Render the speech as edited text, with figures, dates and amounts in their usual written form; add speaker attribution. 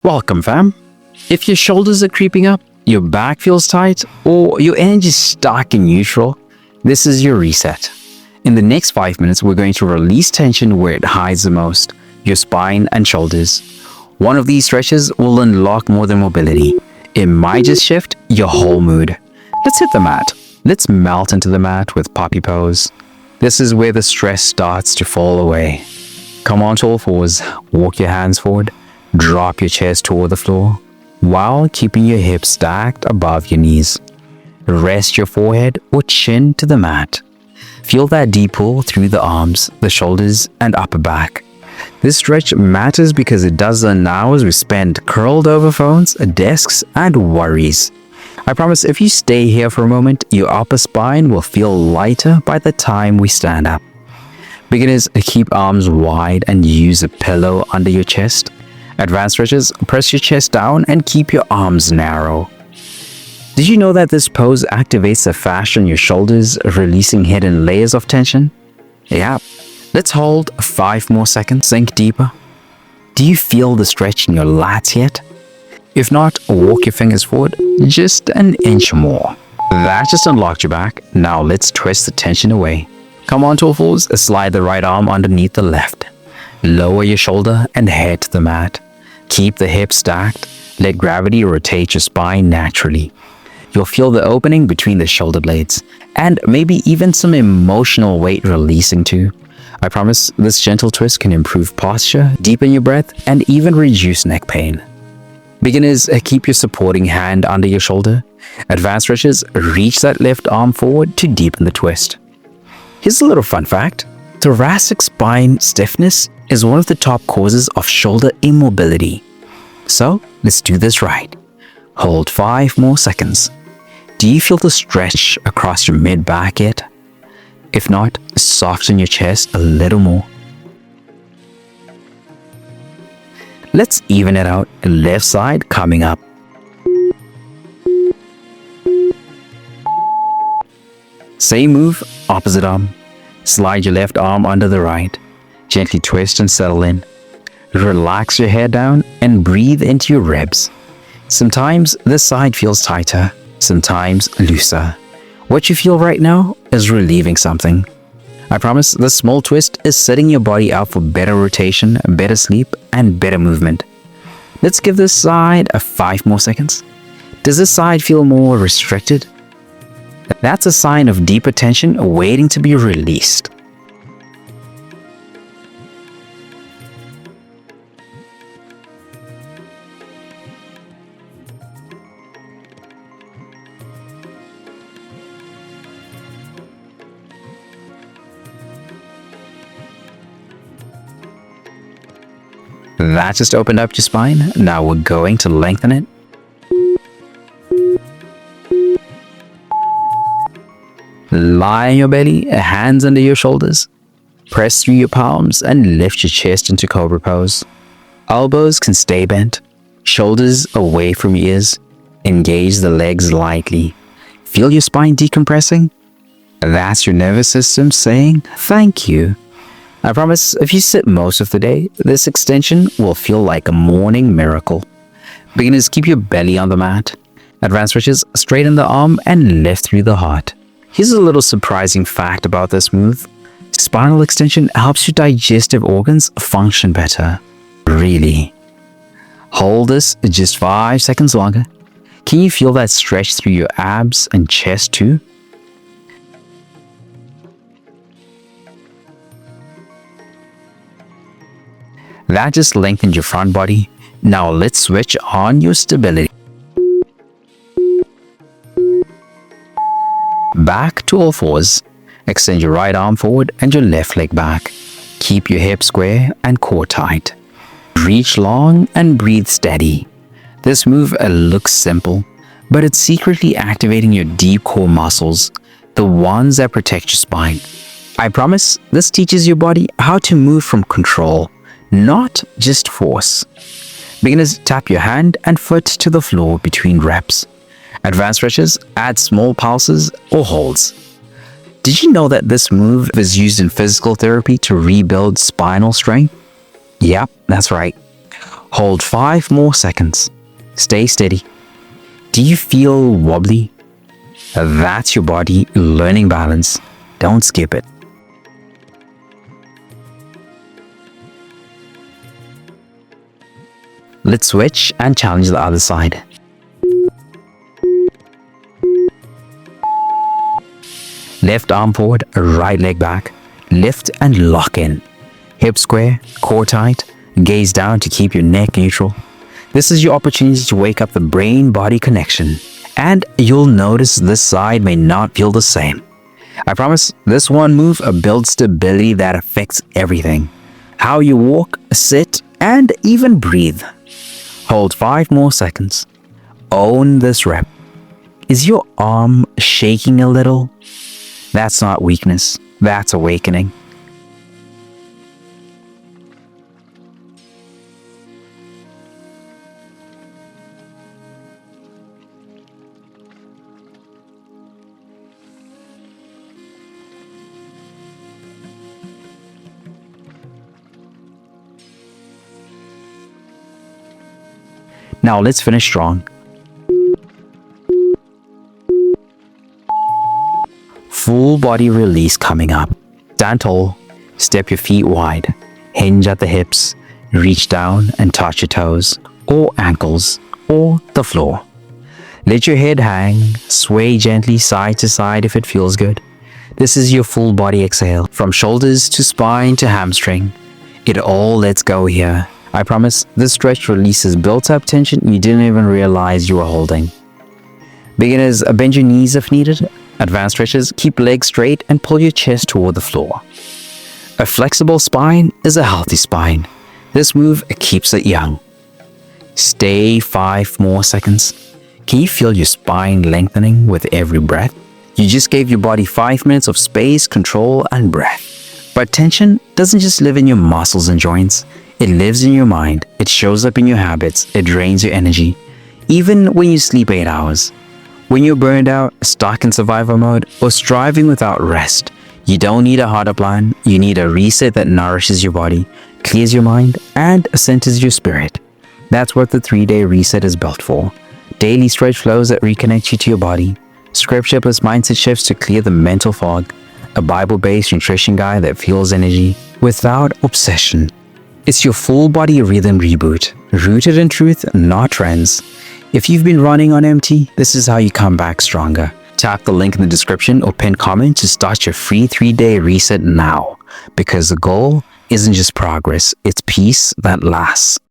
Speaker 1: Welcome, fam. If your shoulders are creeping up, your back feels tight, or your energy's stuck in neutral, this is your reset. In the next 5 minutes, we're going to release tension where it hides the most, your spine and shoulders. One of these stretches will unlock more than mobility. It might just shift your whole mood. Let's hit the mat. Let's melt into the mat with puppy pose. This is where the stress starts to fall away. Come on to all fours, walk your hands forward, drop your chest toward the floor, while keeping your hips stacked above your knees. Rest your forehead or chin to the mat. Feel that deep pull through the arms, the shoulders, and upper back. This stretch matters because it doesn't hours we spend curled over phones, desks, and worries. I promise if you stay here for a moment, your upper spine will feel lighter by the time we stand up. Beginners, keep arms wide and use a pillow under your chest. Advanced stretches, press your chest down and keep your arms narrow. Did you know that this pose activates the fascia in your shoulders, releasing hidden layers of tension? Yeah. Let's hold 5 more seconds. Sink deeper. Do you feel the stretch in your lats yet? If not, walk your fingers forward just an inch more. That just unlocked your back. Now let's twist the tension away. Come on to all fours, slide the right arm underneath the left. Lower your shoulder and head to the mat. Keep the hips stacked. Let gravity rotate your spine naturally. You'll feel the opening between the shoulder blades, and maybe even some emotional weight releasing too. I promise this gentle twist can improve posture, deepen your breath, and even reduce neck pain. Beginners, keep your supporting hand under your shoulder. Advanced stretches, reach that left arm forward to deepen the twist. Here's a little fun fact. Thoracic spine stiffness is one of the top causes of shoulder immobility. So, let's do this right. Hold 5 more seconds. Do you feel the stretch across your mid-back yet? If not, soften your chest a little more. Let's even it out. Left side coming up. Same move, opposite arm. Slide your left arm under the right. Gently twist and settle in. Relax your head down and breathe into your ribs. Sometimes this side feels tighter, sometimes looser. What you feel right now is relieving something. I promise this small twist is setting your body up for better rotation, better sleep, and better movement. Let's give this side 5 more seconds. Does this side feel more restricted? That's a sign of deeper tension waiting to be released. That just opened up your spine. Now we're going to lengthen it. Lie on your belly, hands under your shoulders. Press through your palms and lift your chest into cobra pose. Elbows can stay bent. Shoulders away from your ears. Engage the legs lightly. Feel your spine decompressing? That's your nervous system saying thank you. I promise if you sit most of the day, this extension will feel like a morning miracle. Beginners, keep your belly on the mat. Advanced stretches, straighten the arm and lift through the heart. Here's a little surprising fact about this move. Spinal extension helps your digestive organs function better. Really. Hold this just 5 seconds longer. Can you feel that stretch through your abs and chest too? That just lengthened your front body. Now let's switch on your stability. Back to all fours. Extend your right arm forward and your left leg back. Keep your hips square and core tight. Reach long and breathe steady. This move looks simple, but it's secretly activating your deep core muscles, the ones that protect your spine. I promise this teaches your body how to move from control, not just force. Beginners, tap your hand and foot to the floor between reps. Advanced stretches, add small pulses or holds. Did you know that this move is used in physical therapy to rebuild spinal strength? Yep, that's right. Hold 5 more seconds. Stay steady. Do you feel wobbly? That's your body learning balance. Don't skip it. Let's switch and challenge the other side. Left arm forward, right leg back. Lift and lock in. Hip square, core tight. Gaze down to keep your neck neutral. This is your opportunity to wake up the brain-body connection. And you'll notice this side may not feel the same. I promise this one move builds stability that affects everything. How you walk, sit, and even breathe. Hold 5 more seconds. Own this rep. Is your arm shaking a little? That's not weakness, that's awakening. Now let's finish strong. Full body release coming up. Stand tall, step your feet wide, hinge at the hips, reach down and touch your toes, or ankles, or the floor. Let your head hang, sway gently side to side if it feels good. This is your full body exhale, from shoulders to spine to hamstring. It all lets go here. I promise this stretch releases built up tension you didn't even realize you were holding. Beginners, bend your knees if needed. Advanced stretches, keep legs straight and pull your chest toward the floor. A flexible spine is a healthy spine. This move keeps it young. Stay 5 more seconds. Can you feel your spine lengthening with every breath? You just gave your body 5 minutes of space, control, and breath. But tension doesn't just live in your muscles and joints. It lives in your mind. It shows up in your habits. It drains your energy. Even when you sleep 8 hours. When you're burned out, stuck in survival mode, or striving without rest, you don't need a harder plan. You need a reset that nourishes your body, clears your mind, and centers your spirit. That's what the 3-day reset is built for. Daily stretch flows that reconnect you to your body. Scripture plus mindset shifts to clear the mental fog. A Bible-based nutrition guide that fuels energy without obsession. It's your full body rhythm reboot, rooted in truth, not trends. If you've been running on empty, this is how you come back stronger. Tap the link in the description or pinned comment to start your free 3-day reset now. Because the goal isn't just progress, it's peace that lasts.